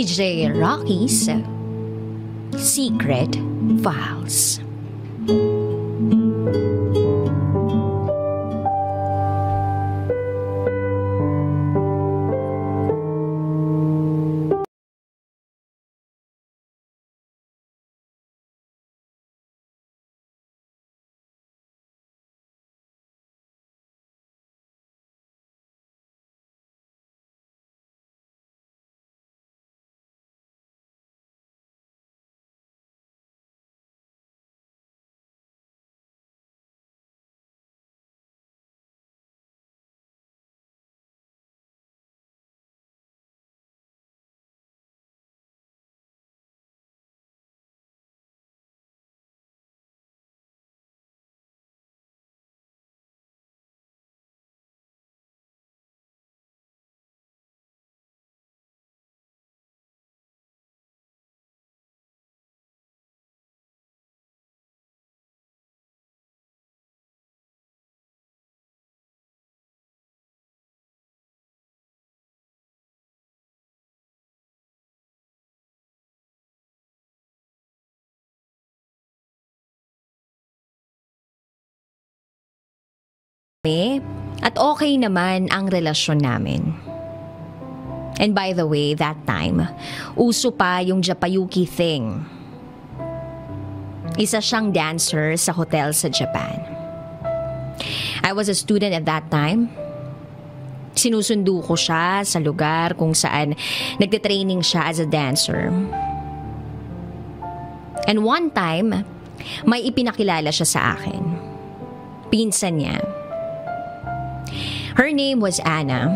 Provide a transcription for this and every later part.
DJ Rocky's Secret Files. At okay naman ang relasyon namin. And by the way, that time, uso pa yung Japayuki thing. Isa siyang dancer sa hotel sa Japan. I was a student at that time. Sinusundo ko siya sa lugar kung saan nagtitraining siya as a dancer. And one time, may ipinakilala siya sa akin. Pinsan niya. Her name was Anna.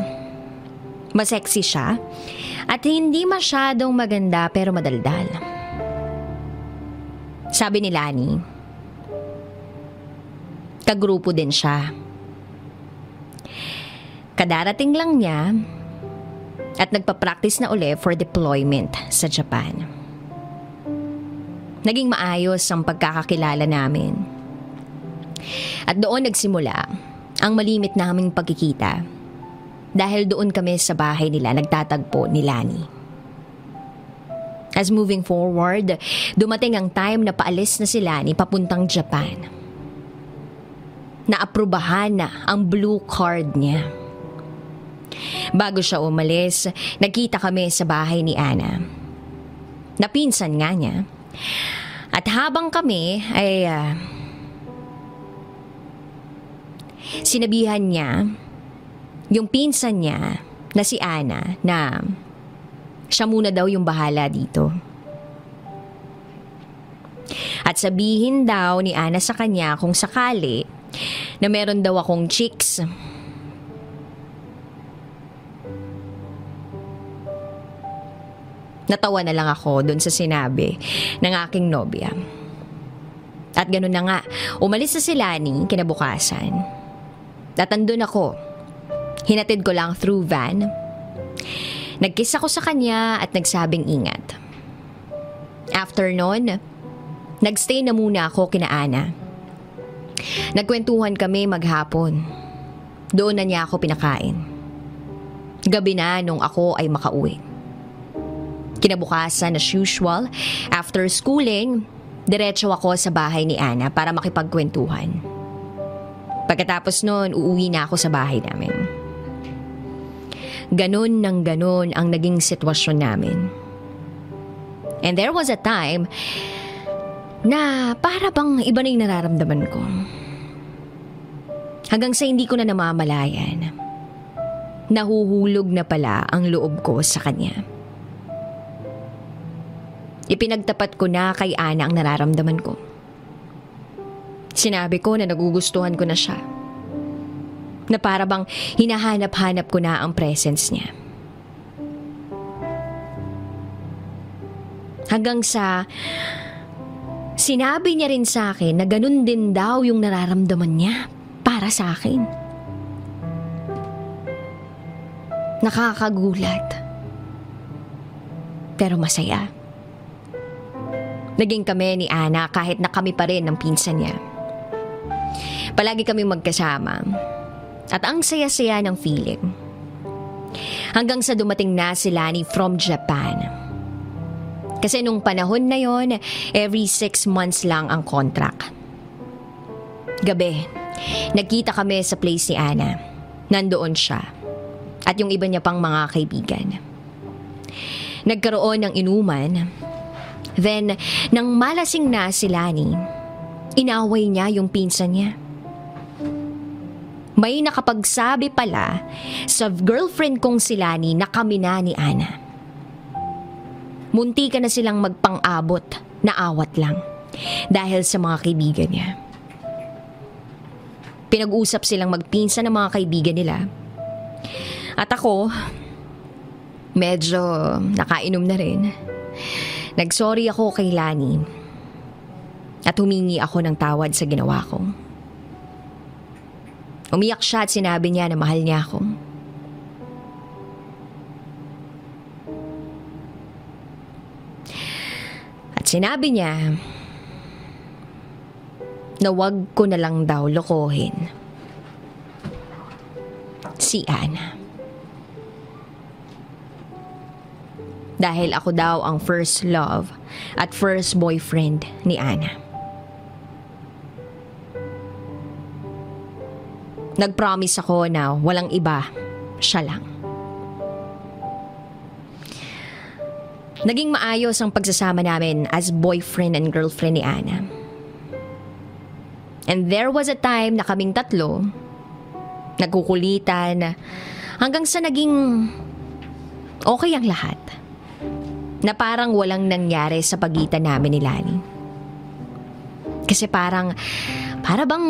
Masexy siya at hindi masyadong maganda pero madaldal. Sabi ni Lani, kagrupo din siya. Kadarating lang niya at nagpa-practice na uli for deployment sa Japan. Naging maayos ang pagkakakilala namin. At doon nagsimula ang malimit naming pagkikita dahil doon kami sa bahay nila nagtatagpo ni Lani. As moving forward, dumating ang time na paalis na si Lani papuntang Japan. Naaprubahan na ang blue card niya. Bago siya umalis, nagkita kami sa bahay ni Anna. Napinsan nga niya. At habang kami ay sinabihan niya yung pinsan niya na si Anna na siya muna daw yung bahala dito. At sabihin daw ni Anna sa kanya kung sakali na meron daw akong chicks. Natawa na lang ako dun sa sinabi ng aking nobya. At ganun na nga, umalis na si Lani kinabukasan. At andun ako. Hinatid ko lang through van. Nagkiss ako sa kanya at nagsabing ingat. After nun, nagstay na muna ako kina Ana. Nagkwentuhan kami maghapon. Doon na niya ako pinakain. Gabi na nung ako ay makauwi. Kinabukasan as usual, after schooling, diretso ako sa bahay ni Ana para makipagkwentuhan. Pagkatapos nun, uuwi na ako sa bahay namin. Ganon ng ganon ang naging sitwasyon namin. And there was a time na para bang iba na yung nararamdaman ko. Hanggang sa hindi ko na namamalayan, nahuhulog na pala ang loob ko sa kanya. Ipinagtapat ko na kay Ana ang nararamdaman ko. Sinabi ko na nagugustuhan ko na siya. Na para bang hinahanap-hanap ko na ang presence niya. Hanggang sa sinabi niya rin sa akin na ganun din daw yung nararamdaman niya para sa akin. Nakakagulat. Pero masaya. Naging kami ni Ana kahit na kami pa rin ng pinsan niya. Palagi kaming magkasama. At ang saya-saya ng feeling. Hanggang sa dumating na si Lani from Japan. Kasi nung panahon na yon, every 6 months lang ang contract. Gabi, nagkita kami sa place ni Ana. Nandoon siya. At yung iba niya pang mga kaibigan. Nagkaroon ng inuman. Then, nang malasing na si Lani, inaway niya yung pinsan niya. May nakapagsabi pala sa girlfriend kong si Lani na kami na ni Ana. Munti ka na silang magpang-abot na awat lang dahil sa mga kaibigan niya. Pinag-usap silang magpinsan ng mga kaibigan nila. At ako, medyo nakainom na rin. Nagsorry ako kay Lani at humingi ako ng tawad sa ginawa ko. Umiyak siya at sinabi niya na mahal niya ako. At sinabi niya na wag ko na lang daw lokohin si Ana. Dahil ako daw ang first love at first boyfriend ni Ana. Nag-promise ako na walang iba, siya lang. Naging maayos ang pagsasama namin as boyfriend and girlfriend ni Ana. And there was a time na kaming tatlo nagkukulitan hanggang sa naging okay ang lahat. Na parang walang nangyari sa pagitan namin ni Lani. Kasi para bang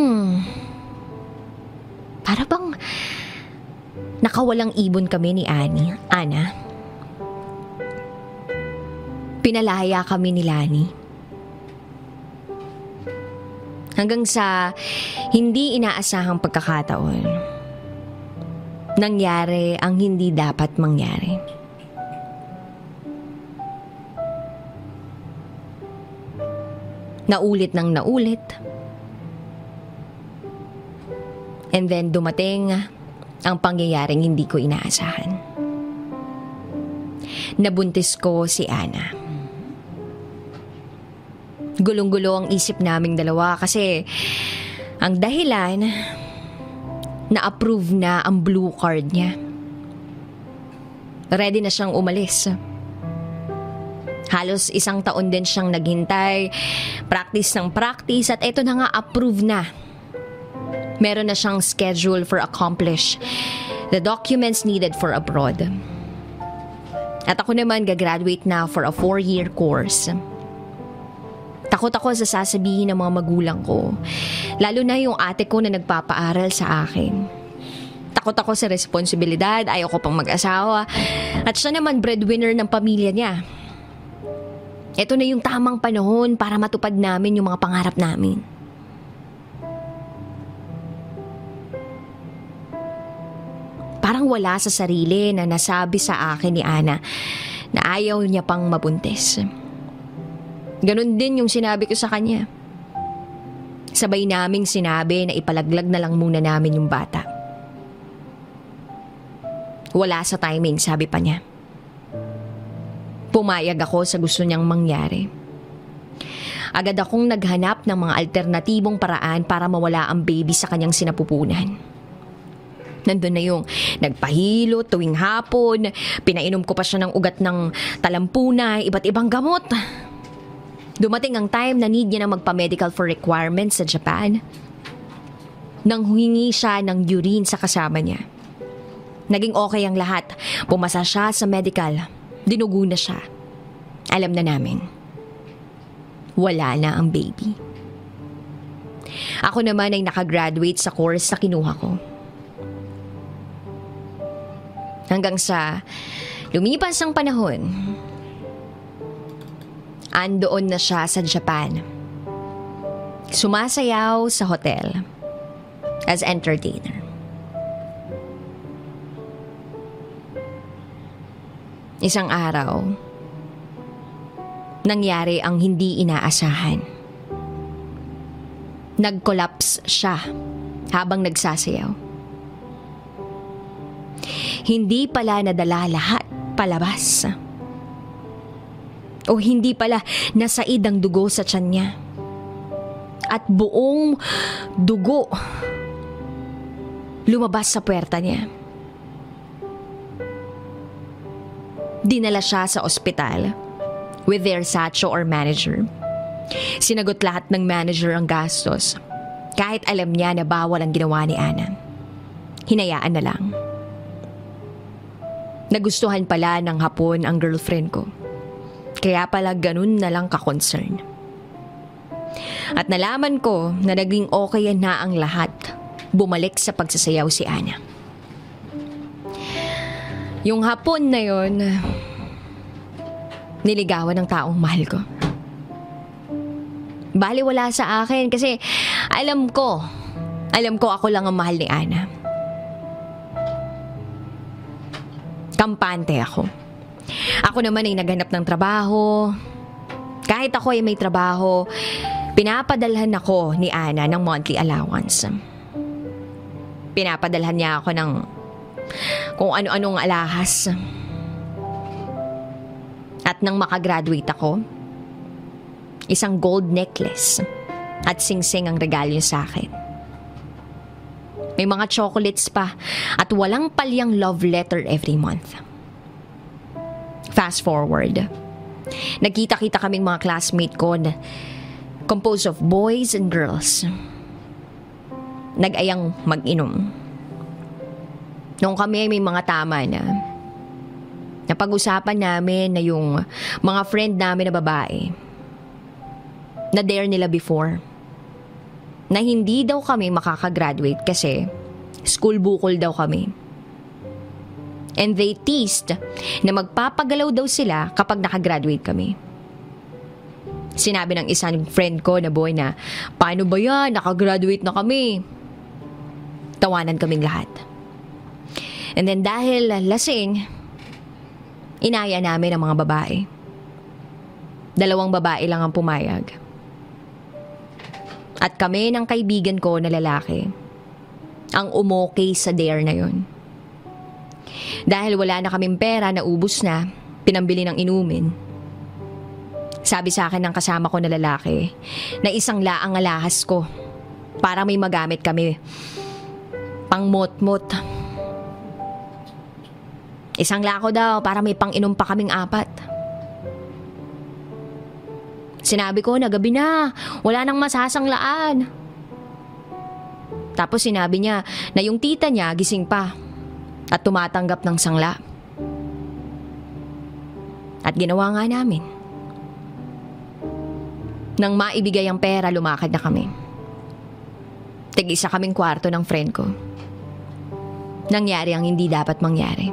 nakawalang ibon kami ni Ana. Pinalaya kami ni Lani. Hanggang sa hindi inaasahang pagkakataon, nangyari ang hindi dapat mangyari. Naulit ng naulit. And then dumating ang pangyayaring hindi ko inaasahan. Nabuntis ko si Ana. Gulong-gulo ang isip naming dalawa kasi ang dahilan, na-approve na ang blue card niya. Ready na siyang umalis. Halos 1 taon din siyang naghintay, practice ng practice at eto na nga approve na. Meron na siyang schedule for accomplish the documents needed for abroad. At ako naman gagraduate na for a 4-year course. Takot ako sa sasabihin ng mga magulang ko, lalo na yung ate ko na nagpapaaral sa akin. Takot ako sa responsibilidad, ayaw ko pang mag-asawa, at siya naman breadwinner ng pamilya niya. Ito na yung tamang panahon para matupad namin yung mga pangarap namin. Parang wala sa sarili na nasabi sa akin ni Ana na ayaw niya pang mabuntis. Ganon din yung sinabi ko sa kanya. Sabay naming sinabi na ipalaglag na lang muna namin yung bata. Wala sa timing, sabi pa niya. Pumayag ako sa gusto niyang mangyari. Agad akong naghanap ng mga alternatibong paraan para mawala ang baby sa kanyang sinapupunan. Nandun na yung nagpahilo tuwing hapon, pinainom ko pa siya ng ugat ng talampunay, iba't ibang gamot. Dumating ang time na need niya na magpa-medical for requirements sa Japan. Nang humingi siya ng urine sa kasama niya. Naging okay ang lahat. Pumasa siya sa medical. Dinugo na siya. Alam na namin. Wala na ang baby. Ako naman ay nakagraduate sa course na kinuha ko. Hanggang sa lumipas ang panahon, andoon na siya sa Japan. Sumasayaw sa hotel as entertainer. Isang araw, nangyari ang hindi inaasahan. Nag-collapse siya habang nagsasayaw. Hindi pala nadala lahat palabas. O hindi pala, nasaid ang dugo sa tiyan niya. At buong dugo lumabas sa puwerta niya. Dinala siya sa ospital with their sacho or manager. Sinagot lahat ng manager ang gastos. Kahit alam niya na bawal ang ginawa ni Ana. Hinayaan na lang. Nagustuhan pala ng hapon ang girlfriend ko. Kaya pala ganun na lang ka-concern. At nalaman ko na naging okay na ang lahat. Bumalik sa pagsasayaw si Ana. Yung hapon na yon, niligawan ng taong mahal ko. Baliwala sa akin kasi alam ko ako lang ang mahal ni Ana. Kampante ako. Ako naman ay naghanap ng trabaho. Kahit ako ay may trabaho, pinapadalhan ako ni Ana ng monthly allowance. Pinapadalhan niya ako ng kung ano-anong alahas. At nang makagraduate ako, isang gold necklace at sing-sing ang regalo niya sa akin. May mga chocolates pa at walang palyang love letter every month. Fast forward. Nagkita-kita kaming mga classmate ko na composed of boys and girls. Nag-ayang mag-inom. Noong kami may mga tama na napag-usapan namin na yung mga friend namin na babae na dare nila before na hindi daw kami makakagraduate kasi school bukol daw kami. And they teased na magpapagalaw daw sila kapag nakagraduate kami. Sinabi ng isang friend ko na boy na, paano ba yan? Nakagraduate na kami. Tawanan kaming lahat. And then dahil lasing, inaya namin ang mga babae. 2 babae lang ang pumayag. At kami ng kaibigan ko na lalaki ang umokay sa dare na yon. Dahil wala na kaming pera, naubos na, pinambili ng inumin. Sabi sa akin ng kasama ko na lalaki na isang laang alahas ko para may magamit kami pang mot-mot. Isang lako daw para may pang-inom pa kaming 4. Sinabi ko na gabi na, wala nang masasanglaan. Tapos sinabi niya na yung tita niya gising pa at tumatanggap ng sangla. At ginawa nga namin. Nang maibigay ang pera, lumakad na kami. Tig-isa kaming kwarto ng friend ko. Nangyari ang hindi dapat mangyari.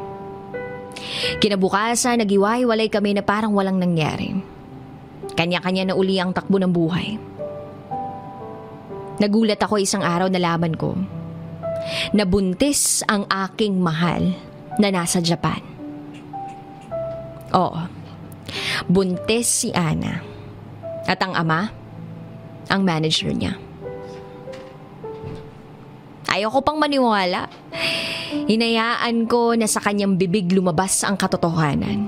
Kinabukasan, nagiwahiwalay kami na parang walang nangyari. Kanya-kanya na uli ang takbo ng buhay. Nagulat ako isang araw na laman ko na buntis ang aking mahal na nasa Japan. Oo, buntis si Ana. At ang ama, ang manager niya. Ayoko pang maniwala. Hinayaan ko na sa kanyang bibig lumabas ang katotohanan.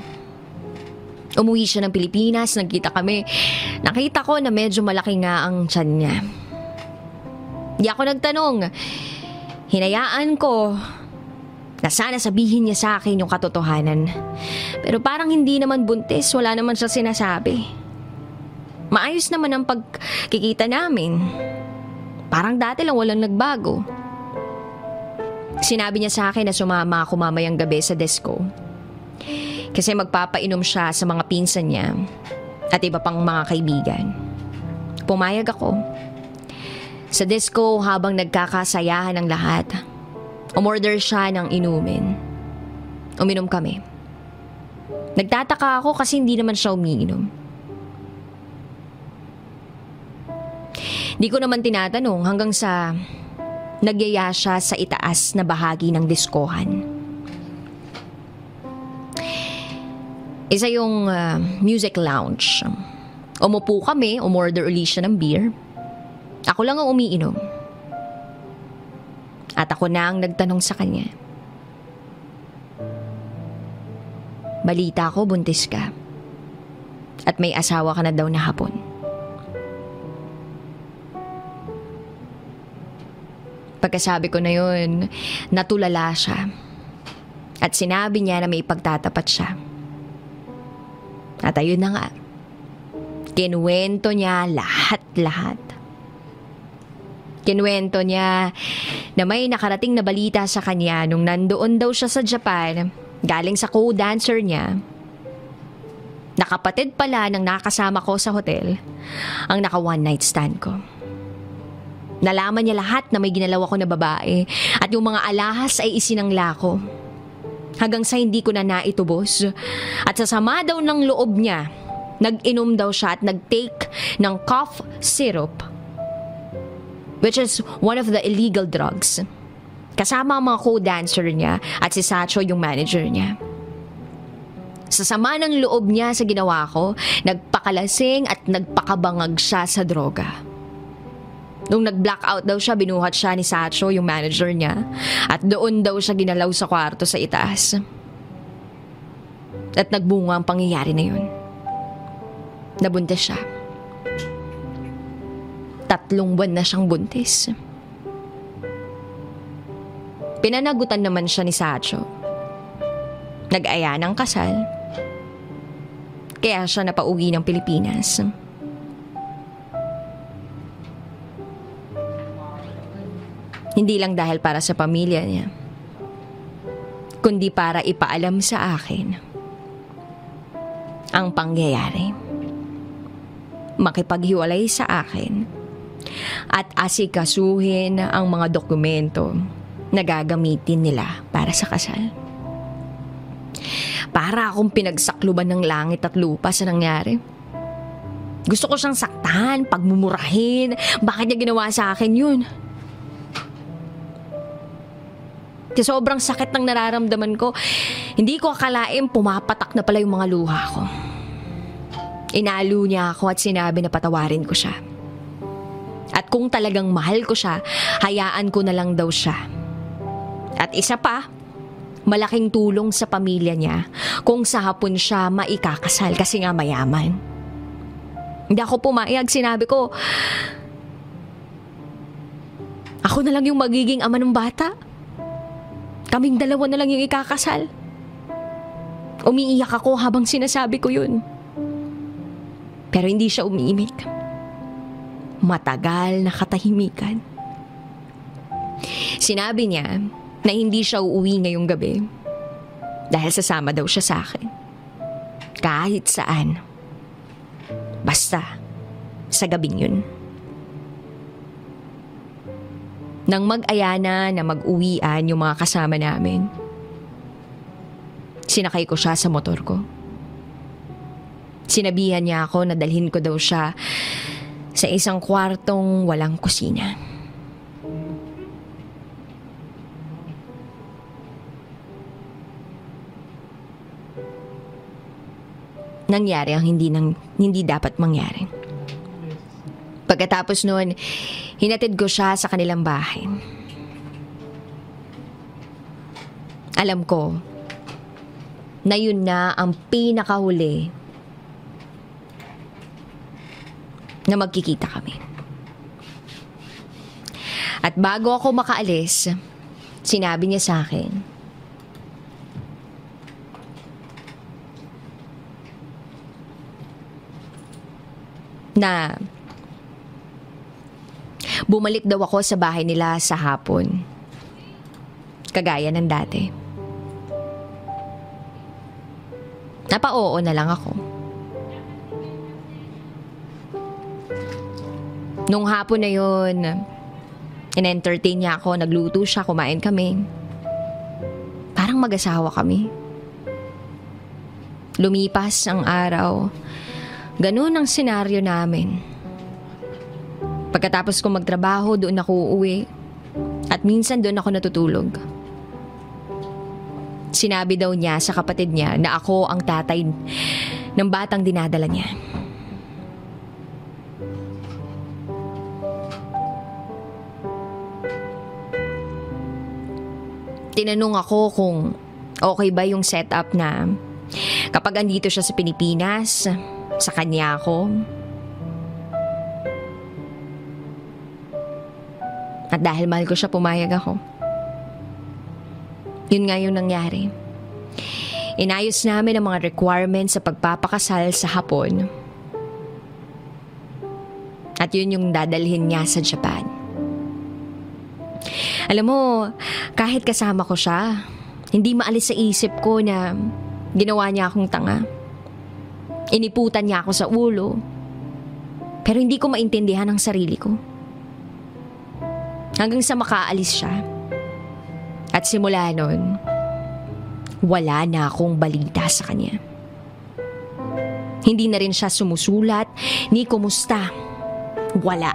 Umuwi siya ng Pilipinas, nagkita kami. Nakita ko na medyo malaki nga ang tiyan niya. Di ako nagtanong. Hinayaan ko na sana sabihin niya sa akin yung katotohanan. Pero parang hindi naman buntis, wala naman siya sinasabi. Maayos naman ang pagkikita namin. Parang dati lang walang nagbago. Sinabi niya sa akin na sumama ako mamayang gabi sa disco. Kasi magpapainom siya sa mga pinsan niya at iba pang mga kaibigan. Pumayag ako. Sa disco habang nagkakasayahan ng lahat, umorder siya ng inumin. Uminom kami. Nagtataka ako kasi hindi naman siya umiinom. Di ko naman tinatanong hanggang sa nagyaya siya sa itaas na bahagi ng diskohan. Isa yung music lounge. Umupo kami, umorder uli siya ng beer. Ako lang ang umiinom. At ako na ang nagtanong sa kanya. Balita ko, buntis ka. At may asawa ka na daw na hapon. Pagkasabi ko na yun, natulala siya. At sinabi niya na may ipagtatapat siya. At ayun na nga. Kinuwento niya lahat-lahat. Kinuwento niya na may nakarating na balita sa kanya nung nandoon daw siya sa Japan, galing sa co-dancer niya. Nakapatid pala ng nakasama ko sa hotel ang naka one night stand ko. Nalaman niya lahat na may ginalaw ako na babae at yung mga alahas ay isinangla ko. Hanggang sa hindi ko na naitubos. At sa sama daw ng loob niya, nag-inom daw siya at nag-take ng cough syrup, which is one of the illegal drugs. Kasama ang mga co-dancer niya at si Sacho yung manager niya. Sa sama ng loob niya sa ginawa ko, nagpakalasing at nagpakabangag siya sa droga. Nung nag-blackout daw siya, binuhat siya ni Sacho, yung manager niya. At doon daw siya ginalaw sa kwarto sa itaas. At nagbunga ang pangyayari na yun. Nabuntis siya. 3 buwan na siyang buntis. Pinanagutan naman siya ni Sacho. Nag-aya ng kasal. Kaya siya napauwi ng Pilipinas. Hindi lang dahil para sa pamilya niya, kundi para ipaalam sa akin ang pangyayari. Makipaghiwalay sa akin at asikasuhin ang mga dokumento na gagamitin nila para sa kasal. Para akong pinagsakluban ng langit at lupa sa nangyari. Gusto ko siyang saktan, pagmumurahin. Bakit niya ginawa sa akin yun? Kasi sobrang sakit ng nararamdaman ko, hindi ko akalain pumapatak na pala yung mga luha ko. Inalo niya ako at sinabi na patawarin ko siya. At kung talagang mahal ko siya, hayaan ko na lang daw siya. At isa pa, malaking tulong sa pamilya niya kung sa hapon siya maikakasal kasi nga mayaman. Hindi ako pumayag, sinabi ko, ako na lang yung magiging ama ng bata. Kaming dalawa na lang yung ikakasal. Umiiyak ako habang sinasabi ko yun. Pero hindi siya umiimik. Matagal na katahimikan. Sinabi niya na hindi siya uuwi ngayong gabi dahil sasama daw siya sa akin. Kahit saan. Basta sa gabing yun. Nang mag-aya na mag-uwian yung mga kasama namin, sinakay ko siya sa motor ko. Sinabihan niya ako na dalhin ko daw siya sa isang kwartong walang kusina. Nangyari ang hindi dapat mangyari. Pagkatapos noon, hinatid ko siya sa kanilang bahay. Alam ko na yun na ang pinakahuli na magkikita kami. At bago ako makaalis, sinabi niya sa akin na bumalik daw ako sa bahay nila sa hapon, kagaya ng dati. Napa-oo na lang ako. Nung hapon na yun, in-entertain niya ako, nagluto siya, kumain kami. Parang mag-asawa kami. Lumipas ang araw. Ganun ang senaryo namin. Pagkatapos ko magtrabaho, doon ako uuwi. At minsan doon ako natutulog. Sinabi daw niya sa kapatid niya na ako ang tatay ng batang dinadala niya. Tinanong ako kung okay ba yung setup na kapag andito siya sa Pilipinas, Sa kanya ako. At dahil mahal ko siya, pumayag ako. Yun nga yung nangyari. Inayos namin ang mga requirements sa pagpapakasal sa Hapon. At yun yung dadalhin niya sa Japan. Alam mo, kahit kasama ko siya, hindi maalis sa isip ko na ginawa niya akong tanga. Iniputan niya ako sa ulo. Pero hindi ko maintindihan ang sarili ko. Hanggang sa makaalis siya. At simula nun, wala na akong balita sa kanya. Hindi na rin siya sumusulat ni kumusta. Wala.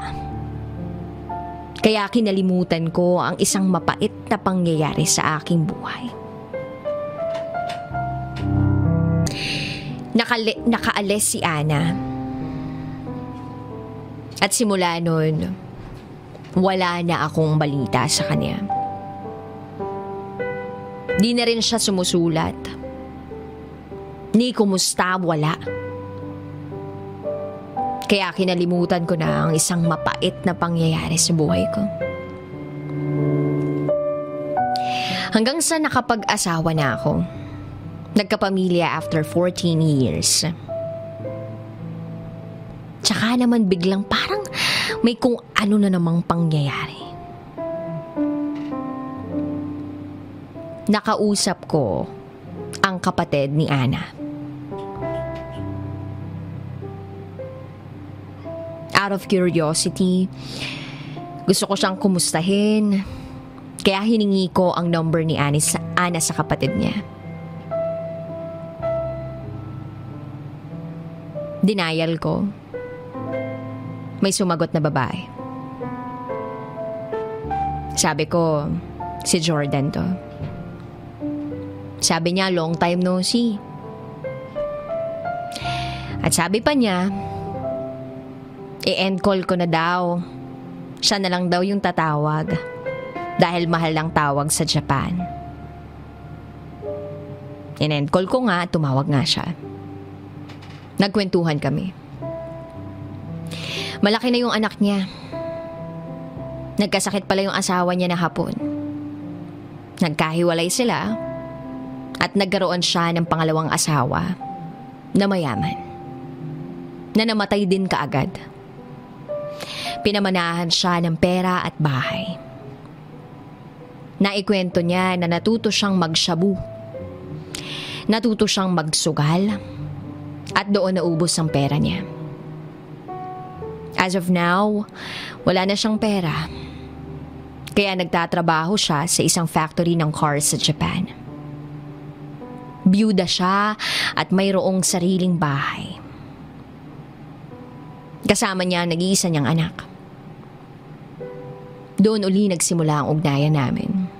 Kaya kinalimutan ko ang isang mapait na pangyayari sa aking buhay. Nakaalis si Ana. At simula nun, wala na akong balita sa kanya. Di na rin siya sumusulat. Ni kumusta, wala. Kaya kinalimutan ko na ang isang mapait na pangyayari sa buhay ko. Hanggang sa nakapag-asawa na ako. Nagkapamilya after 14 years. Tsaka naman biglang parang may kung ano na namang pangyayari. Nakausap ko ang kapatid ni Ana. Out of curiosity, gusto ko siyang kumustahin. Kaya hiningi ko ang number ni Ana sa kapatid niya. Denial ko. May sumagot na babae. Sabi ko, si Jordan to. Sabi niya, long time no see. At sabi pa niya, i-end call ko na daw. Siya na lang daw yung tatawag. Dahil mahal lang tawag sa Japan. In-end call ko nga, tumawag nga siya. Nagkwentuhan kami. Malaki na yung anak niya. Nagkasakit pala yung asawa niya na hapon. Nagkahiwalay sila at nagkaroon siya ng pangalawang asawa na mayaman. Na namatay din kaagad. Pinamanahan siya ng pera at bahay. Naikwento niya na natuto siyang magshabu. Natuto siyang magsugal. At doon naubos ang pera niya. As of now, wala na siyang pera. Kaya nagtatrabaho siya sa isang factory ng cars sa Japan. Byuda siya at mayroong sariling bahay. Kasama niya ang nag-iisa niyang anak. Doon uli nagsimula ang ugnayan namin.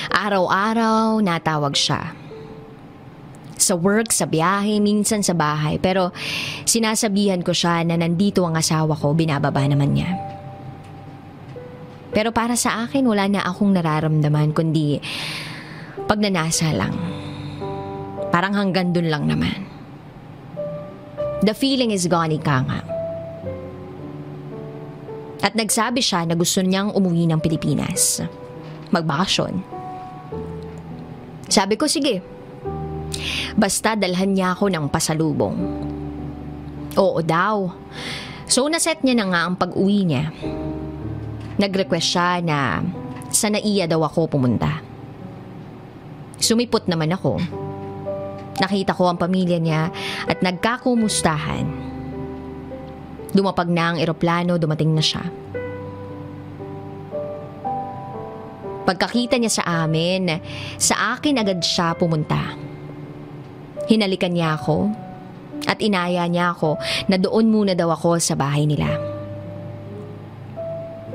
Araw-araw natawag siya. Sa work, sa biyahe, minsan sa bahay. Pero sinasabihan ko siya na nandito ang asawa ko, binababa naman niya. Pero para sa akin, wala na akong nararamdaman kundi pagnanasa lang. Parang hanggang dun lang naman. The feeling is gone, ika nga. At nagsabi siya na gusto niyang umuwi ng Pilipinas. Magbakasyon. Sabi ko, sige. Basta dalhan niya ako ng pasalubong. Oo daw. So naset niya na nga ang pag-uwi niya. Nag-request siya na sa Naiya daw ako pumunta. Sumipot naman ako. Nakita ko ang pamilya niya at nagkakumustahan. Dumapag na ang eroplano, dumating na siya. Pagkakita niya sa amin, sa akin agad siya pumunta. Hinalikan niya ako at inaya niya ako na doon muna daw ako sa bahay nila.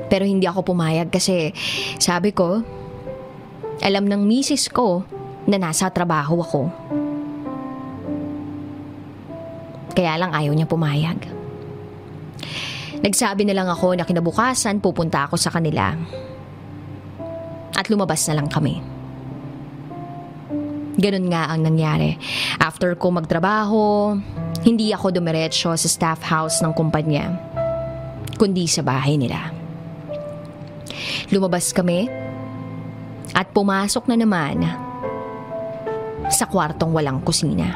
Pero hindi ako pumayag kasi sabi ko, alam ng misis ko na nasa trabaho ako. Kaya lang ayaw niya pumayag. Nagsabi na lang ako na kinabukasan pupunta ako sa kanila. At lumabas na lang kami. Ganun nga ang nangyari. After ko magtrabaho, Hindi ako dumiretso sa staff house ng kumpanya, kundi sa bahay nila. Lumabas kami at pumasok na naman sa kwartong walang kusina.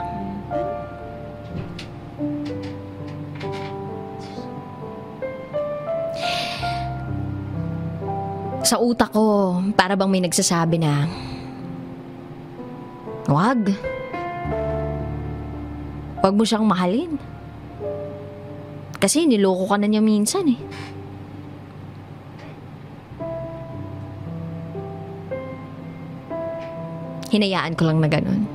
Sa utak ko, para bang may nagsasabi na, Wag mo siyang mahalin. Kasi niloko ka na niya minsan eh. Hinayaan ko lang na ganun.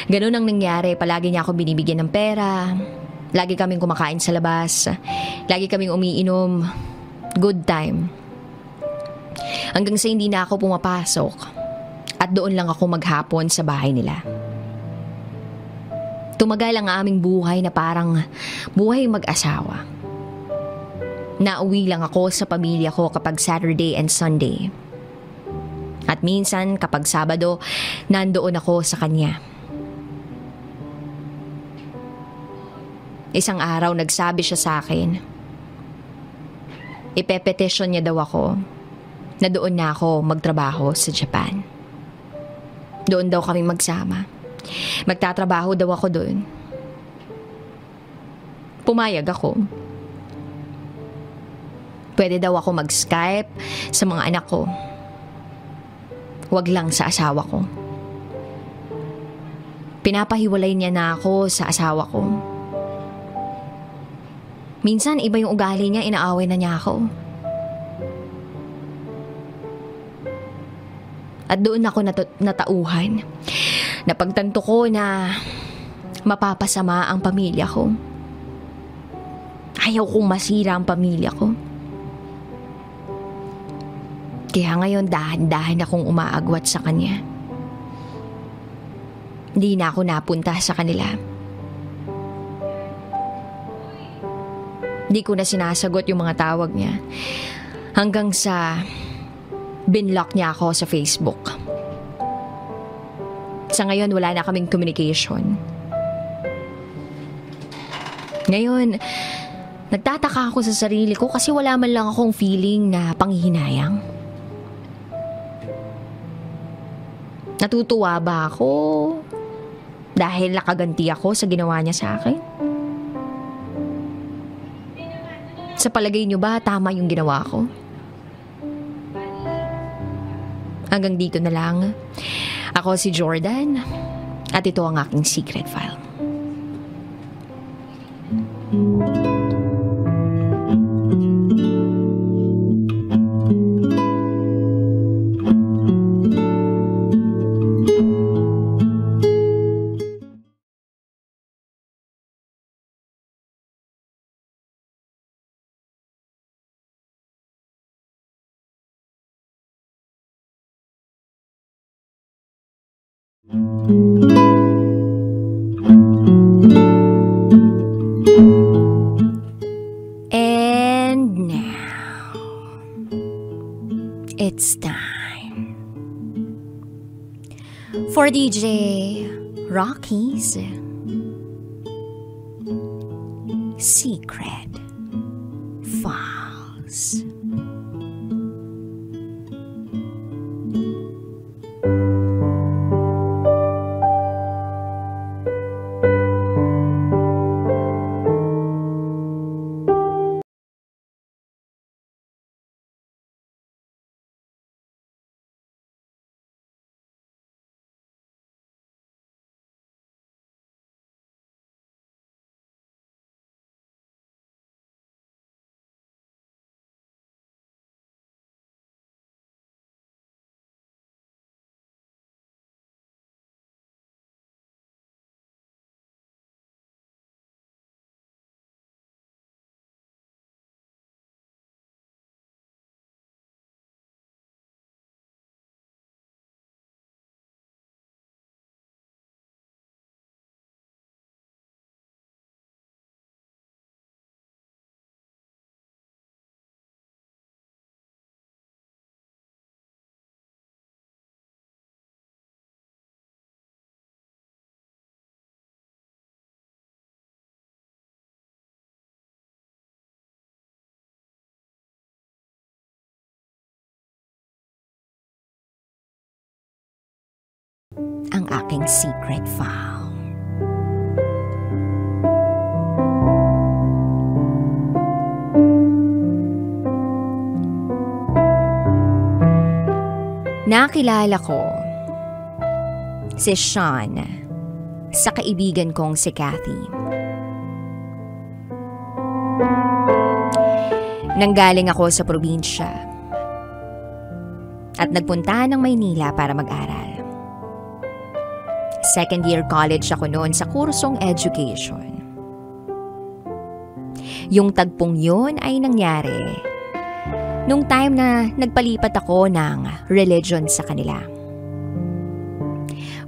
Ganun ang nangyari. Palagi niya ako binibigyan ng pera. Lagi kaming kumakain sa labas. Lagi kaming umiinom. Good time. Hanggang sa hindi na ako pumapasok. At doon lang ako maghapon sa bahay nila. Tumagal ang aming buhay na parang buhay mag-asawa. Nauwi lang ako sa pamilya ko kapag Saturday and Sunday. At minsan kapag Sabado, nandoon ako sa kanya. Isang araw nagsabi siya sa akin, ipepetisyon niya daw ako na doon na ako magtrabaho sa Japan. Doon daw kami magsama. Magtatrabaho daw ako doon. Pumayag ako. Pwede daw ako mag-Skype sa mga anak ko. Wag lang sa asawa ko. Pinapahiwalay niya na ako sa asawa ko. Minsan iba yung ugali niya, inaaway na niya ako. At doon ako natauhan. Napagtanto ko na mapapasama ang pamilya ko. Ayaw kong masira ang pamilya ko. Kaya ngayon dahan-dahan akong umaagwat sa kanya. Hindi na ako napunta sa kanila. Hindi ko na sinasagot yung mga tawag niya. Hanggang sa binlock niya ako sa Facebook. Sa ngayon, wala na kaming communication. Ngayon, nagtataka ako sa sarili ko kasi wala man lang akong feeling na panghihinayang. Natutuwa ba ako dahil nakaganti ako sa ginawa niya sa akin? Sa palagay niyo ba tama yung ginawa ko? Hanggang dito na lang. Ako si Jordan at ito ang aking secret file. And now, it's time for DJ Rocky's Secret Files. ang aking secret file. Nakilala ko si Sean sa kaibigan kong si Kathy. Nanggaling ako sa probinsya at nagpunta ng Maynila para mag-aral. Second year college ako noon sa kursong education. Yung tagpong yun ay nangyari nung time na nagpalipat ako ng religion sa kanila.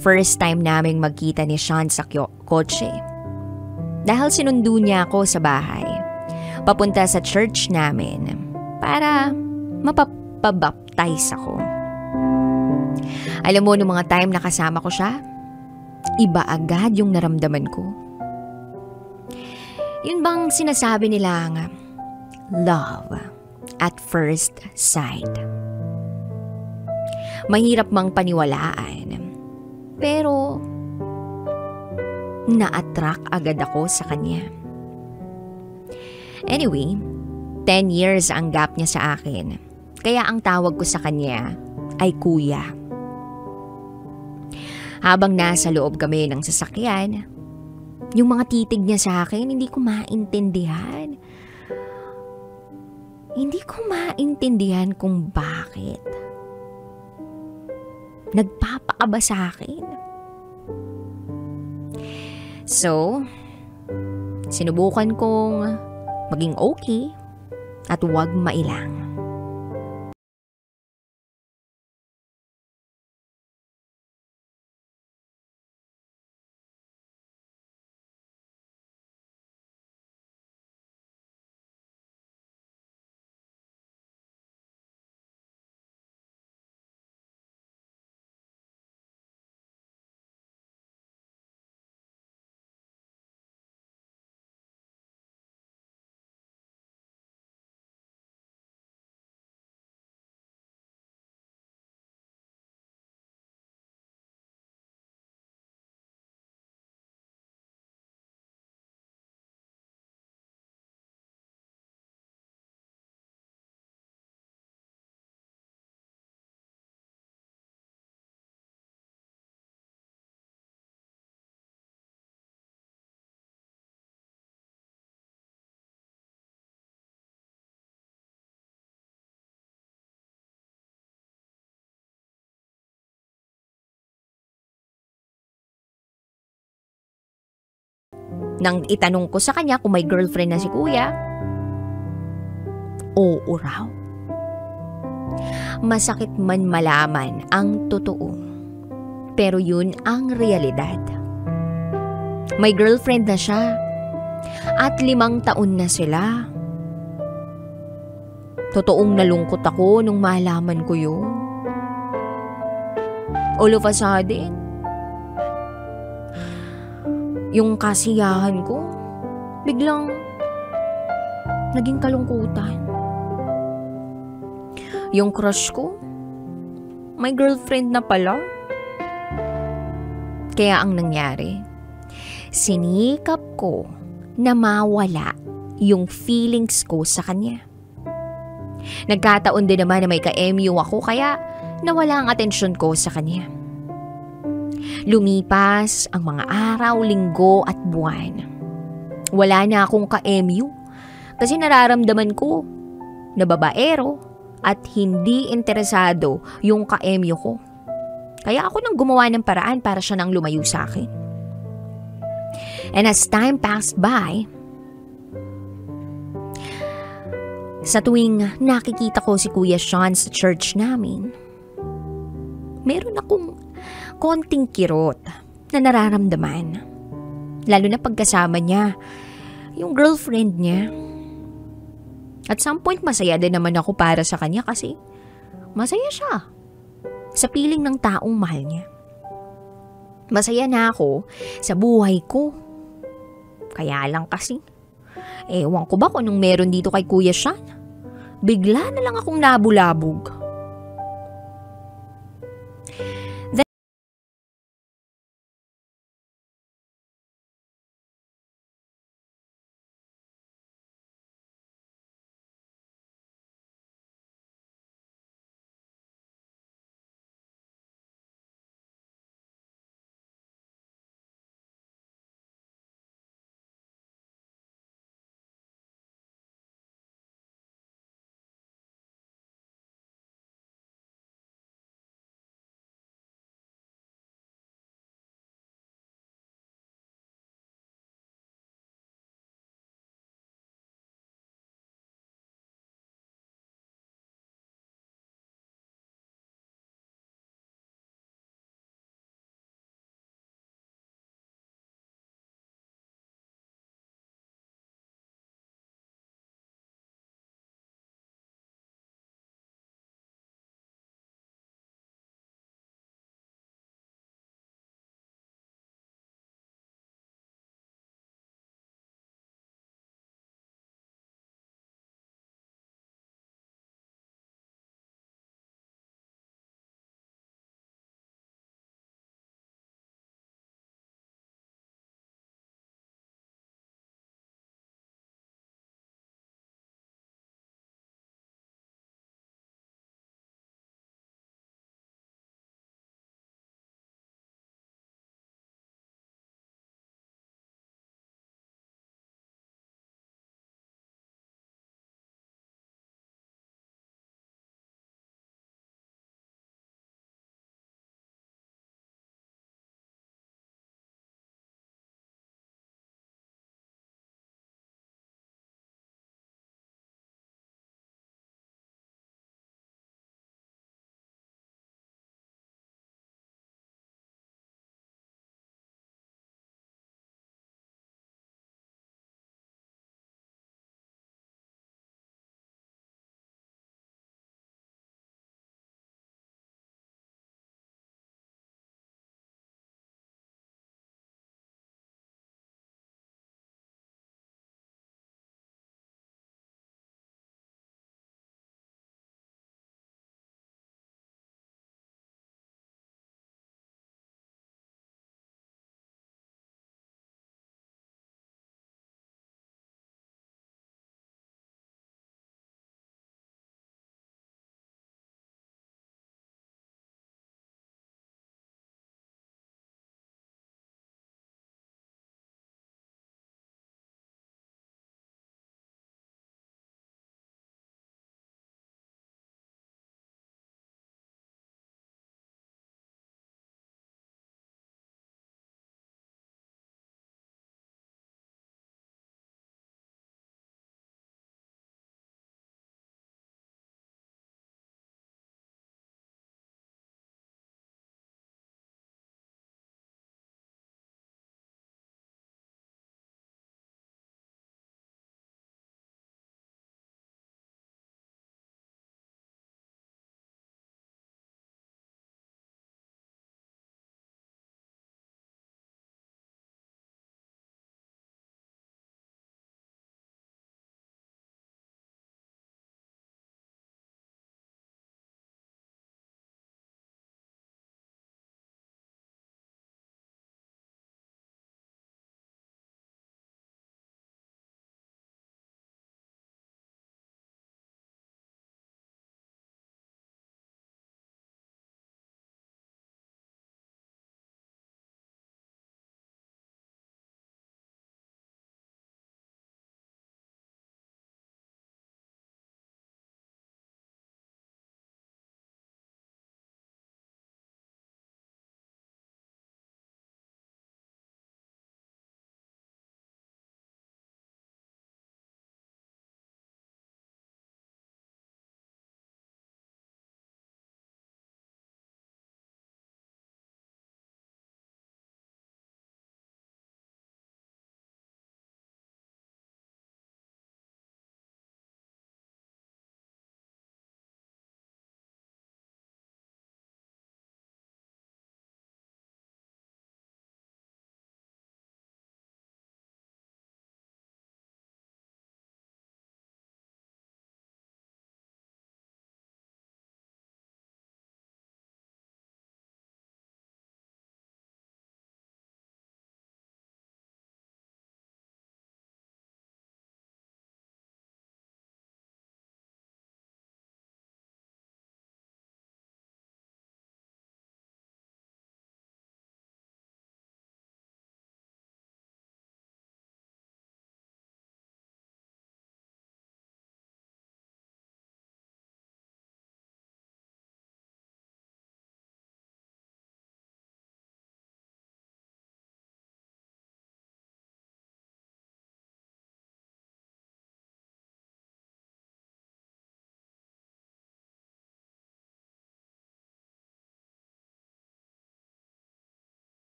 First time naming magkita ni Sean sa kotse. Dahil sinundo niya ako sa bahay, papunta sa church namin para mapapabaptize ako. Alam mo, nung mga time na kasama ko siya, iba agad yung naramdaman ko. Yun bang sinasabi nilang love at first sight. Mahirap mang paniwalaan, pero na-attract agad ako sa kanya. Anyway, 10 years ang gap niya sa akin, kaya ang tawag ko sa kanya ay kuya. Habang nasa loob kami ng sasakyan, yung mga titig niya sa akin, hindi ko maintindihan. Hindi ko maintindihan kung bakit nagpapakaba sa akin. So, sinubukan kong maging okay at huwag mailang. Nang itanong ko sa kanya kung may girlfriend na si kuya, oo raw. Masakit man malaman ang totoo, pero yun ang realidad. May girlfriend na siya at 5 taon na sila. Totoong nalungkot ako nung malaman ko yun. All of a sudden, yung kasiyahan ko, biglang naging kalungkutan. Yung crush ko, may girlfriend na pala. Kaya ang nangyari, sinikap ko na mawala yung feelings ko sa kanya. Nagkataon din naman na may ka-MU ako, kaya nawala ang atensyon ko sa kanya. Lumipas ang mga araw, linggo at buwan. Wala na akong ka-MU kasi nararamdaman ko na babaero at hindi interesado yung ka-MU ko. Kaya ako nang gumawa ng paraan para siya nang lumayo sa akin. And as time passed by, sa tuwing nakikita ko si Kuya Sean sa church namin, meron akong konting kirot na nararamdaman. Lalo na pagkasama niya yung girlfriend niya. At some point, masaya din naman ako para sa kanya kasi masaya siya sa piling ng taong mahal niya. Masaya na ako sa buhay ko. Kaya lang kasi, ewan ko ba kung anong meron dito kay Kuya Sean. Bigla na lang akong nabulabog.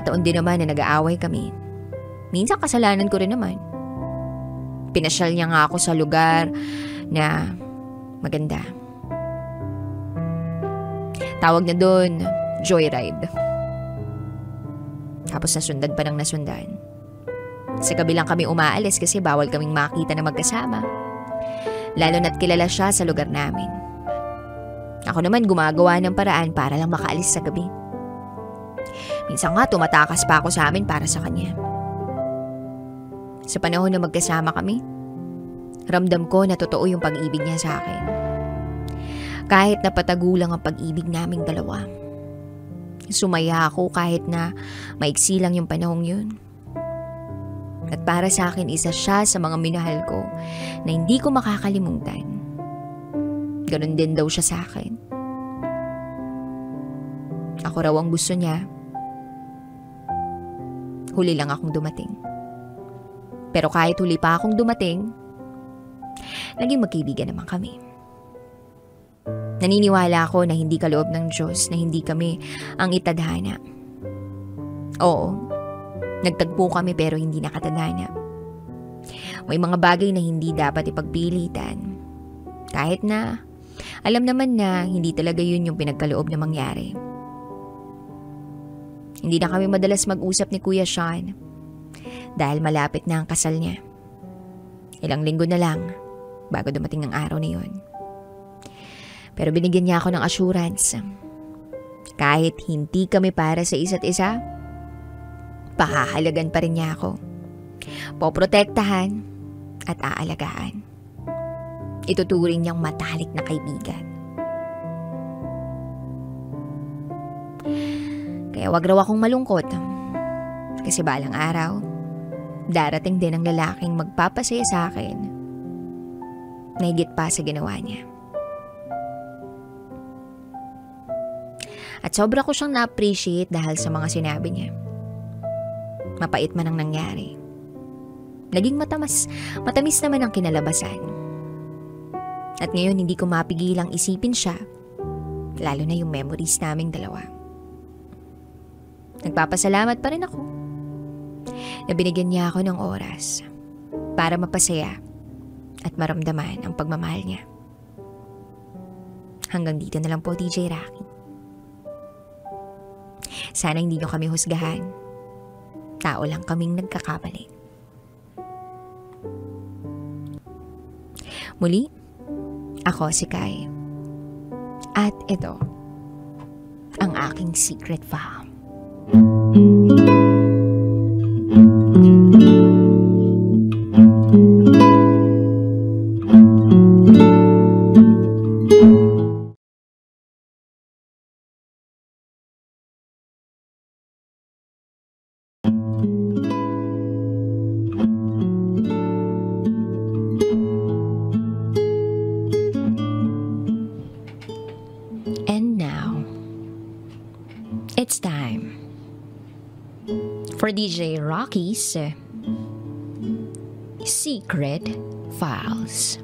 nagkakataon din naman na nag-aaway kami. Minsan kasalanan ko rin naman. Pinasyal niya nga ako sa lugar na maganda. Tawag na doon, joyride. Tapos nasundan pa ng nasundan. Sa kabilang kami umaalis kasi bawal kaming makita na magkasama. Lalo na't kilala siya sa lugar namin. Ako naman gumagawa ng paraan para lang makaalis sa gabi. Minsan nga tumatakas pa ako sa amin para sa kanya. Sa panahon na magkasama kami, ramdam ko na totoo yung pag-ibig niya sa akin. Kahit napatagulang ang pag-ibig naming dalawa. Sumaya ako kahit na maiksi lang yung panahong yun. At para sa akin, isa siya sa mga minahal ko na hindi ko makakalimutan. Ganon din daw siya sa akin. Ako raw ang gusto niya. Huli lang akong dumating. Pero kahit huli pa akong dumating, naging magkaibigan naman kami. Naniniwala ako na hindi kaloob ng Diyos na hindi kami ang itadhana. Oo, nagtagpo kami pero hindi nakatadhana. May mga bagay na hindi dapat ipagpilitan. Kahit na alam naman na hindi talaga yun yung pinagkaloob na mangyari. Hindi na kami madalas mag-usap ni Kuya Sean dahil malapit na ang kasal niya. Ilang linggo na lang bago dumating ang araw na yun. Pero binigyan niya ako ng assurance. Kahit hindi kami para sa isa't isa, pahahalagan pa rin niya ako. Poprotektahan at aalagaan. Ituturing niyang matalik na kaibigan. Kaya wag raw akong malungkot. Kasi balang araw, darating din ang lalaking magpapasaya sa akin na higit pa sa ginawa niya. At sobra ko siyang na-appreciate dahil sa mga sinabi niya. Mapait man ang nangyari. Naging matamis naman ang kinalabasan. At ngayon hindi ko mapigilang isipin siya, lalo na yung memories naming dalawa. Nagpapasalamat pa rin ako na binigyan niya ako ng oras para mapasaya at maramdaman ang pagmamahal niya. Hanggang dito na lang po, DJ Rocky. Sana hindi niyo kami husgahan. Tao lang kaming nagkakamali. Muli, ako si Kai. At ito, ang aking secret file. And now, it's time for DJ Rocky's Secret Files.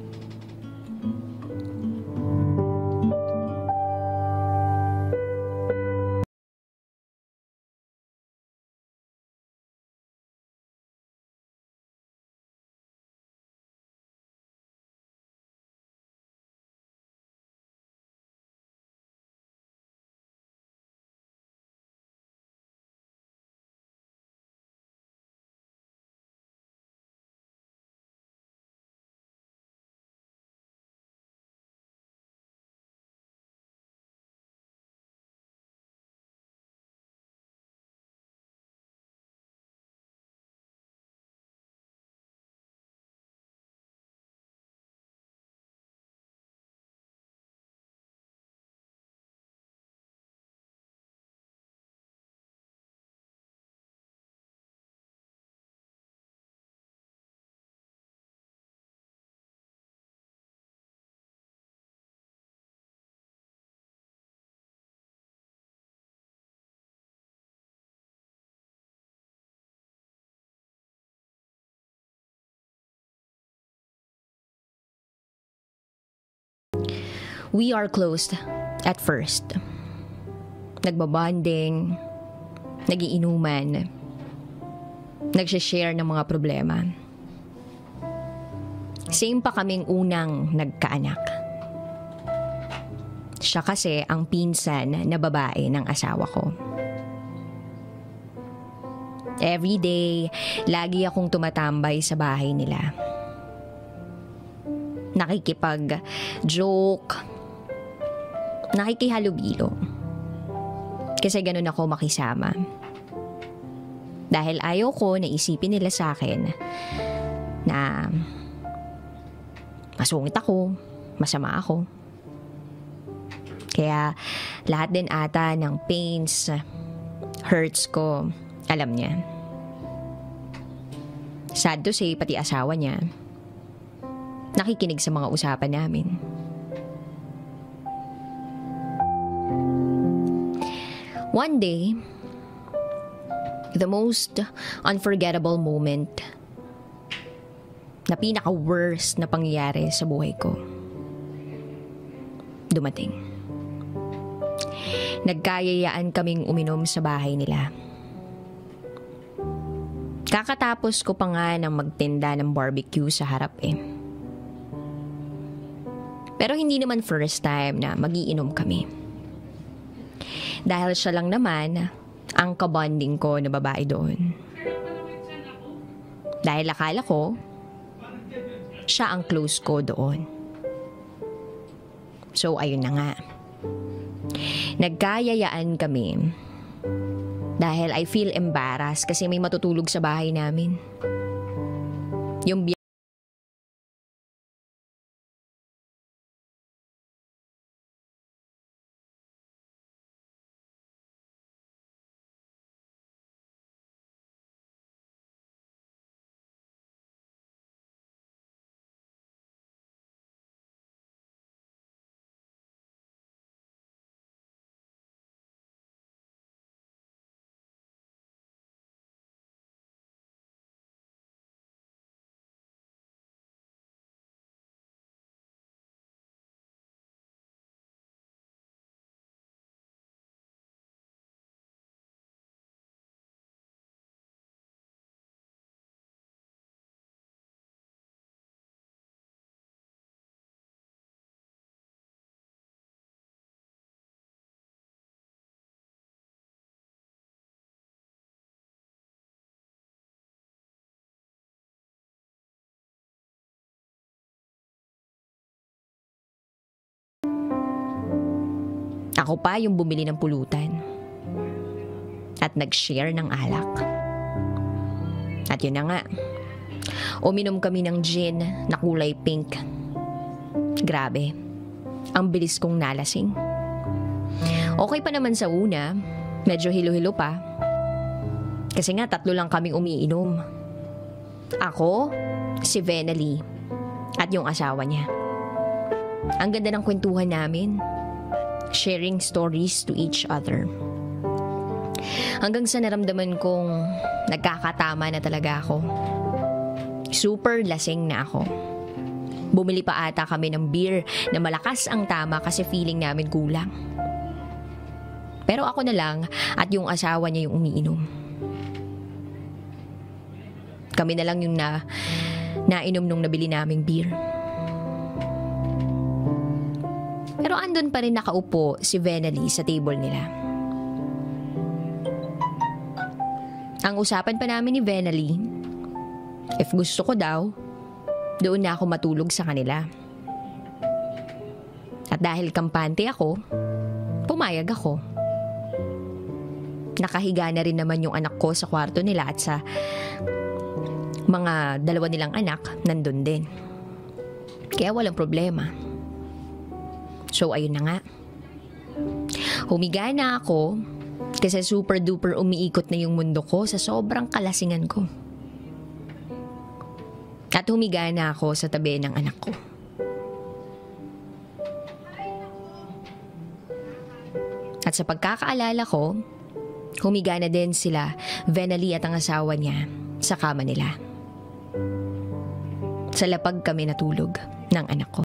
We are closed at first. Nagbabonding, nagiinuman, nagsishare ng mga problema. Same pa kaming unang nagkaanak. Siya kasi ang pinsan na babae ng asawa ko. Every day, lagi akong tumatambay sa bahay nila. Nakikipag-joke, nakikihalubilo. Kasi ganun ako makisama. Dahil ayaw ko na isipin nila sa akin na masungit ako, masama ako. Kaya lahat din ata ng pains, hurts ko, alam niya. Sad to say, pati asawa niya nakikinig sa mga usapan namin. One day, the most unforgettable moment na pinaka-worst na pangyayari sa buhay ko, dumating. Nagkayayaan kaming uminom sa bahay nila. Kakatapos ko pa nga ng magtinda ng barbecue sa harap eh. Pero hindi naman first time na magiinom kami. Dahil siya lang naman ang kabonding ko na babae doon. Dahil akala ko, siya ang close ko doon. So ayun na nga. Nagkayayaan kami dahil I feel embarrassed kasi may matutulog sa bahay namin. Yung ako pa yung bumili ng pulutan at nag-share ng alak. At yun na nga, uminom kami ng gin na kulay pink. Grabe, ang bilis kong nalasing. Okay pa naman sa una, medyo hilo-hilo pa. Kasi nga 3 lang kaming umiinom. Ako, si Venali, at yung asawa niya. Ang ganda ng kwentuhan namin. Sharing stories to each other. Hanggang sa naramdaman kong nagkakatama na talaga ako. Super lasing na ako. Bumili pa ata kami ng beer na malakas ang tama kasi feeling namin kulang. Pero ako na lang at yung asawa niya yung umiinom. Kami na lang yung nainom nung nabili naming beer. Pero andun pa rin nakaupo si Venali sa table nila. Ang usapan pa namin ni Venali, if gusto ko daw, doon na ako matulog sa kanila. At dahil kampante ako, pumayag ako. Nakahiga na rin naman yung anak ko sa kwarto nila at sa mga 2 nilang anak nandun din. Kaya walang problema. So ayun na nga. Humiga na ako kasi super duper umiikot na yung mundo ko sa sobrang kalasingan ko. At humiga na ako sa tabi ng anak ko. At sa pagkakaalala ko, humiga na din sila, Venali at ang asawa niya, sa kama nila. Sa lapag kami natulog ng anak ko.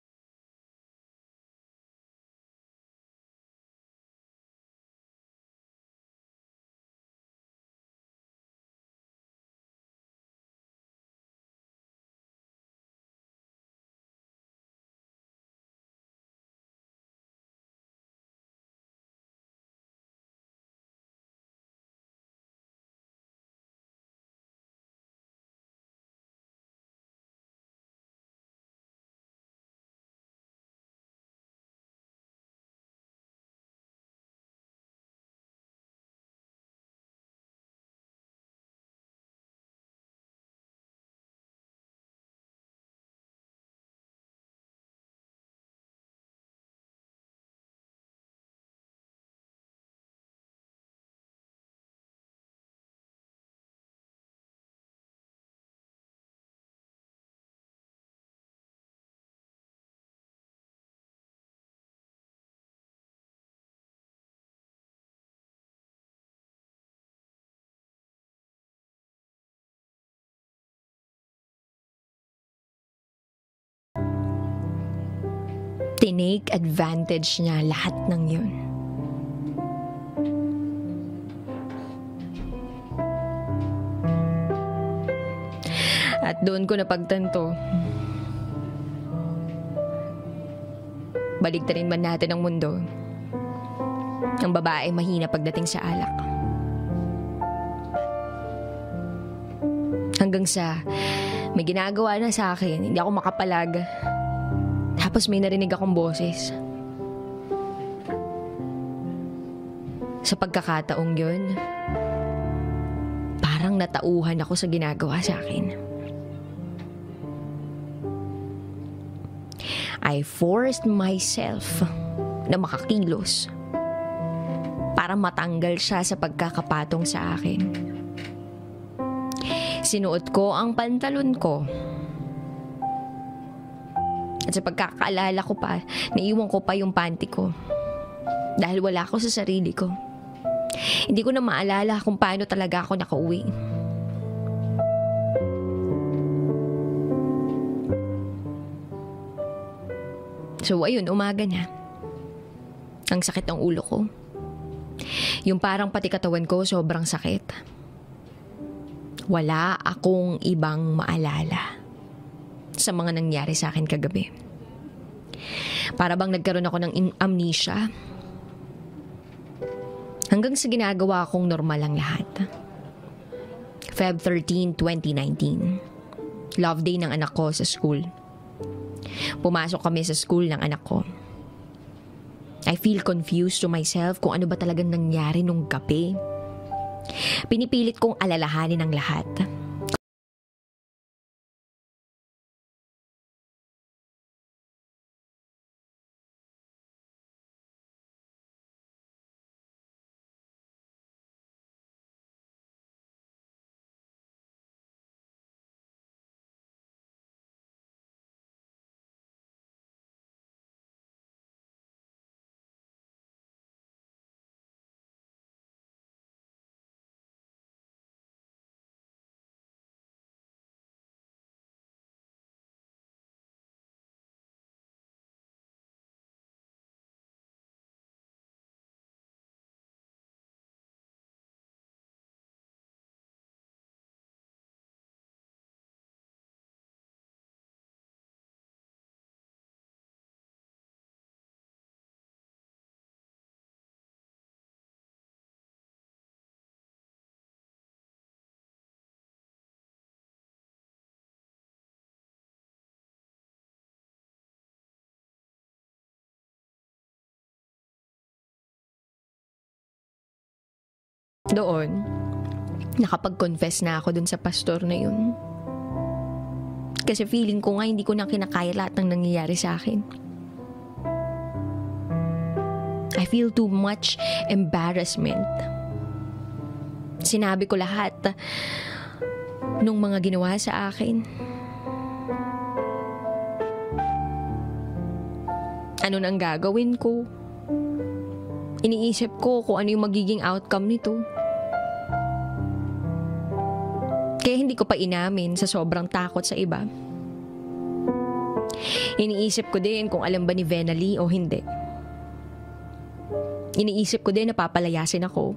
Tinake advantage niya lahat ng yun. At doon ko napagtanto, baligtarin man natin ang mundo, ang babae mahina pagdating sa alak. Hanggang sa may ginagawa na sa akin, hindi ako makapalag. Tapos may narinig akong boses. Sa pagkakataong yun, parang natauhan ako sa ginagawa sa akin. I forced myself na makakilos para matanggal siya sa pagkakapatong sa akin. Sinuot ko ang pantalon ko. At sa pagkakaalala ko pa, naiwan ko pa yung panty ko. Dahil wala ako sa sarili ko. Hindi ko na maalala kung paano talaga ako nakauwi. So ayun, umaga na. Ang sakit ng ulo ko. Yung parang pati katawan ko sobrang sakit. Wala akong ibang maalala sa mga nangyari sa akin kagabi. Para bang nagkaroon ako ng amnesia. Hanggang sa ginagawa kong normal ang lahat. Feb 13, 2019. Love day ng anak ko sa school. Pumasok kami sa school ng anak ko. I feel confused to myself kung ano ba talagang nangyari nung gabi. Pinipilit kong alalahanin ang lahat. Doon, nakapag-confess na ako dun sa pastor na yun. Kasi feeling ko nga hindi ko na kinakaya lahat ng nangyayari sa akin. I feel too much embarrassment. Sinabi ko lahat nung mga ginawa sa akin. Ano nang gagawin ko? Iniisip ko kung ano yung magiging outcome nito. Kaya hindi ko pa inamin sa sobrang takot sa iba. Iniisip ko din kung alam ba ni Venali o hindi. Iniisip ko din na papalayasin ako.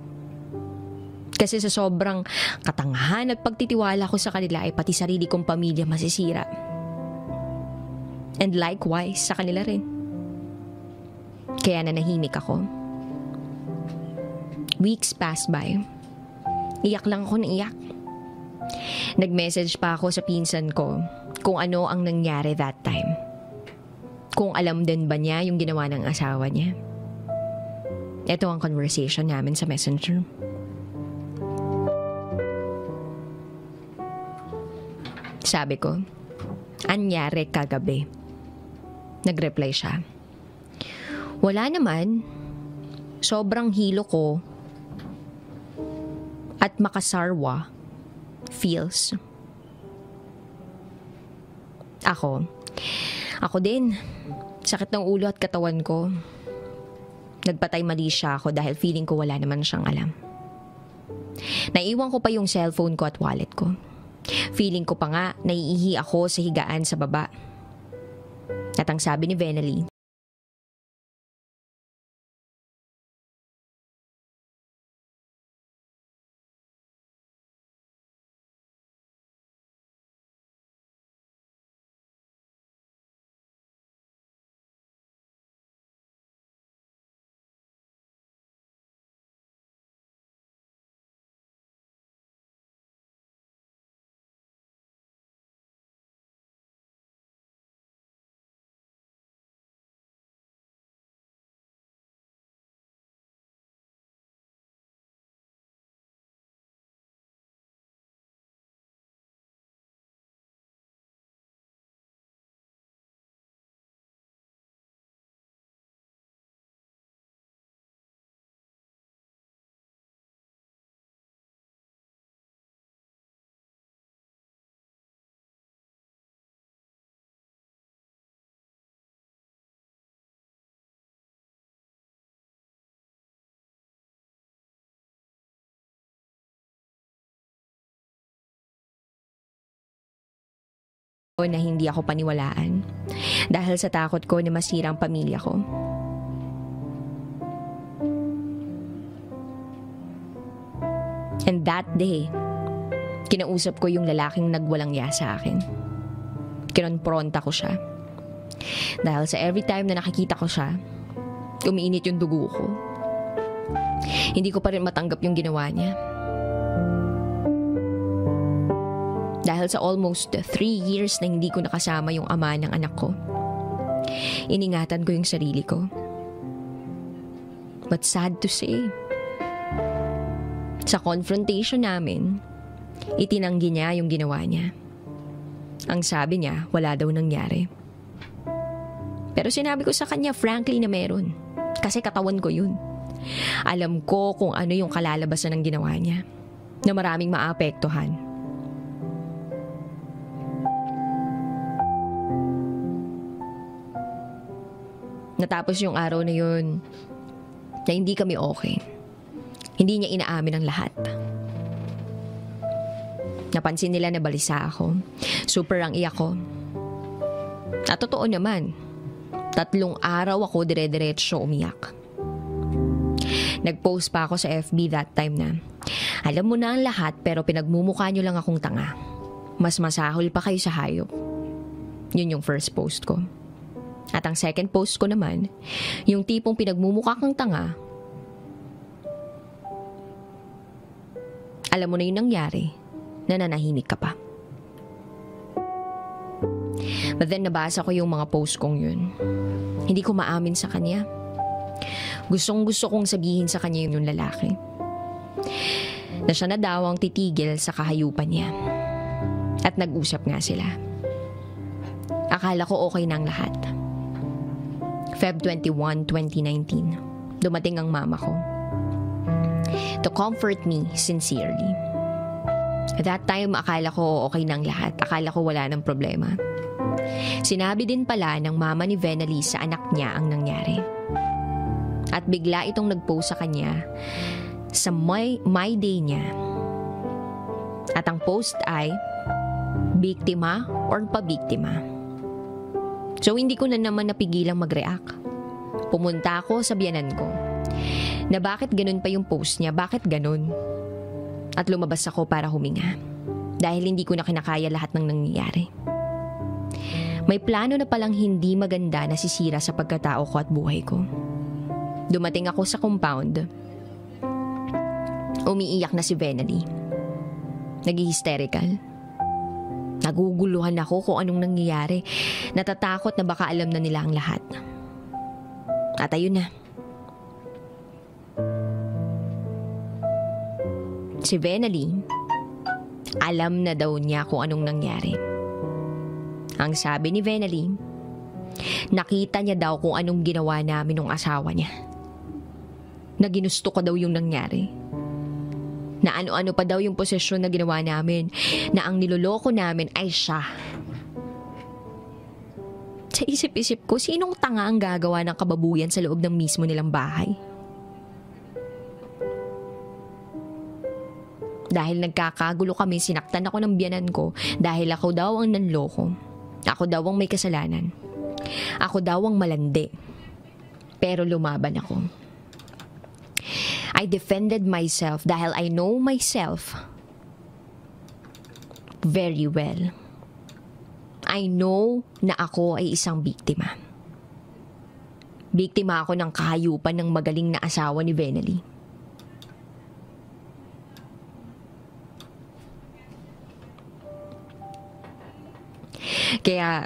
Kasi sa sobrang katangahan at pagtitiwala ko sa kanila ay pati sarili kong pamilya masisira. And likewise sa kanila rin. Kaya nanahimik ako. Weeks passed by. Iyak lang ako na iyak. Nag-message pa ako sa pinsan ko kung ano ang nangyari that time. Kung alam din ba niya yung ginawa ng asawa niya. Ito ang conversation namin sa messenger. Sabi ko, anyari kagabi. Nag-reply siya. Wala naman. Sobrang hilo ko at makasarwa feels. Ako din. Sakit ng ulo at katawan ko. Nagpatay mali siya ako dahil feeling ko wala naman siyang alam. Naiwan ko pa yung cellphone ko at wallet ko. Feeling ko pa nga naiihi ako sa higaan sa baba. At ang sabi ni Venali, na hindi ako paniwalaan dahil sa takot ko na masira ang pamilya ko. And that day, kinausap ko yung lalaking nagwalang ya sa akin. Kinonpronta ko siya. Dahil sa every time na nakikita ko siya, umiinit yung dugo ko. Hindi ko pa rin matanggap yung ginawa niya. Dahil sa almost 3 years na hindi ko nakasama yung ama ng anak ko, iningatan ko yung sarili ko. But sad to say, sa confrontation namin, itinanggi niya yung ginawa niya. Ang sabi niya, wala daw nangyari. Pero sinabi ko sa kanya, frankly, na meron. Kasi katawan ko yun. Alam ko kung ano yung kalalabasan ng ginawa niya, na maraming maapektuhan. Natapos yung araw na yun na hindi kami okay. Hindi niya inaamin ang lahat. Napansin nila na balisa ako. Super ang iyak ko. At totoo naman, 3 araw ako dire-diretso umiyak. Nag-post pa ako sa FB that time na, alam mo na ang lahat pero pinagmumukha nyo lang akong tanga. Mas masahol pa kayo sa hayop. Yun yung first post ko. At ang second post ko naman, yung tipong pinagmumukha kang tanga, alam mo na yung nangyari, nananahimik ka pa. But then nabasa ko yung mga post kong yun. Hindi ko maamin sa kanya. Gustong-gusto kong sabihin sa kanya yung lalaki. Na siya na daw ang titigil sa kahayupan niya. At nag-usap nga sila. Akala ko okay na ang lahat. Feb 21, 2019. Dumating ang mama ko. To comfort me sincerely. At that time, akala ko okay na ang lahat. Akala ko wala ng problema. Sinabi din pala ng mama ni Venalie sa anak niya ang nangyari. At bigla itong nag-post sa kanya sa my day niya. At ang post ay biktima or pabiktima. So hindi ko na naman napigilang mag-react. Pumunta ako sa biyanan ko na bakit ganun pa yung post niya, bakit ganun? At lumabas ako para huminga dahil hindi ko na kinakaya lahat ng nangyayari. May plano na palang hindi maganda na sisira sa pagkatao ko at buhay ko. Dumating ako sa compound. Umiiyak na si Venalie. Nag-hysterical. Naguguluhan ako kung anong nangyayari. Natatakot na baka alam na nila ang lahat. At ayun na. Si Venalie, alam na daw niya kung anong nangyari. Ang sabi ni Venalie, nakita niya daw kung anong ginawa namin ng asawa niya. Na ginusto ko daw yung nangyari. Na ano-ano pa daw yung posisyon na ginawa namin, na ang niloloko namin ay siya. Sa isip-isip ko, sinong tanga ang gagawa ng kababuyan sa loob ng mismo nilang bahay? Dahil nagkakagulo kami, sinaktan ako ng biyanan ko dahil ako daw ang nanloko. Ako daw ang may kasalanan. Ako daw ang malandi. Pero lumaban ako. I defended myself dahil I know myself very well. I know na ako ay isang biktima. Biktima ako ng kahayupan ng magaling na asawa ni Venalie. Kaya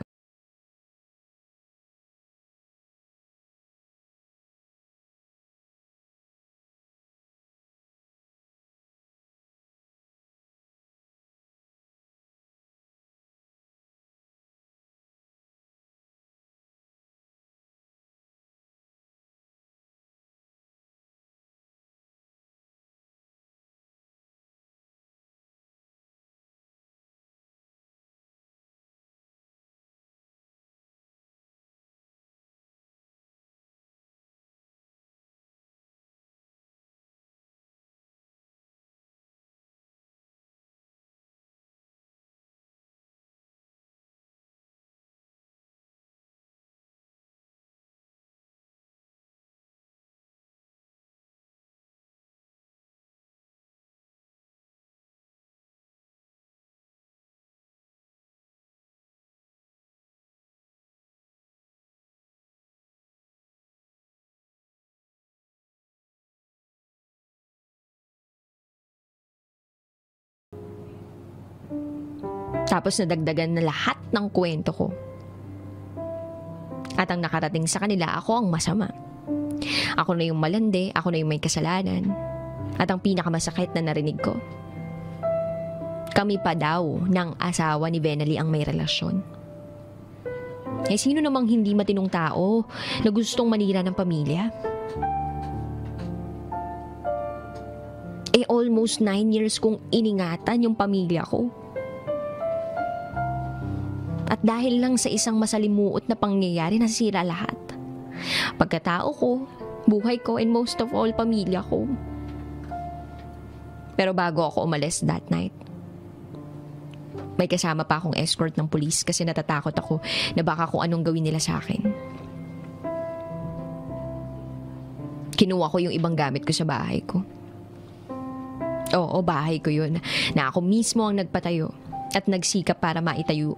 Tapos nadagdagan na lahat ng kwento ko. At ang nakarating sa kanila, ako ang masama. Ako na yung malandi, ako na yung may kasalanan. At ang pinakamasakit na narinig ko, kami pa daw ng asawa ni Benali ang may relasyon. Sino namang hindi matinong tao na gustong manira ng pamilya? Almost 9 years kong iningatan yung pamilya ko. At dahil lang sa isang masalimuot na pangyayari, nasira lahat. Pagkatao ko, buhay ko, and most of all, pamilya ko. Pero bago ako umalis that night, may kasama pa akong escort ng pulis kasi natatakot ako na baka kung anong gawin nila sa akin. Kinuha ko yung ibang gamit ko sa bahay ko. Oo, bahay ko yun. Na ako mismo ang nagpatayo at nagsikap para maitayo.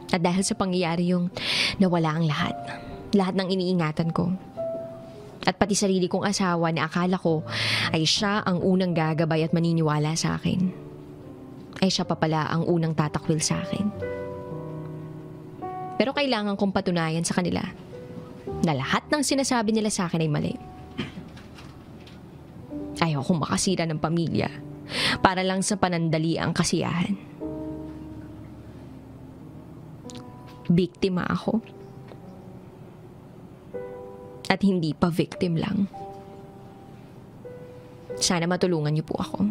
At dahil sa pangyayari yung nawala ang lahat. Lahat ng iniingatan ko. At pati sarili kong asawa na akala ko ay siya ang unang gagabay at maniniwala sa akin. Ay siya pa pala ang unang tatakwil sa akin. Pero kailangan kong patunayan sa kanila na lahat ng sinasabi nila sa akin ay mali. Ayaw kong makasira ng pamilya para lang sa panandali ang kasiyahan. Biktima ako. At hindi pa victim lang. Sana matulungan niyo po ako.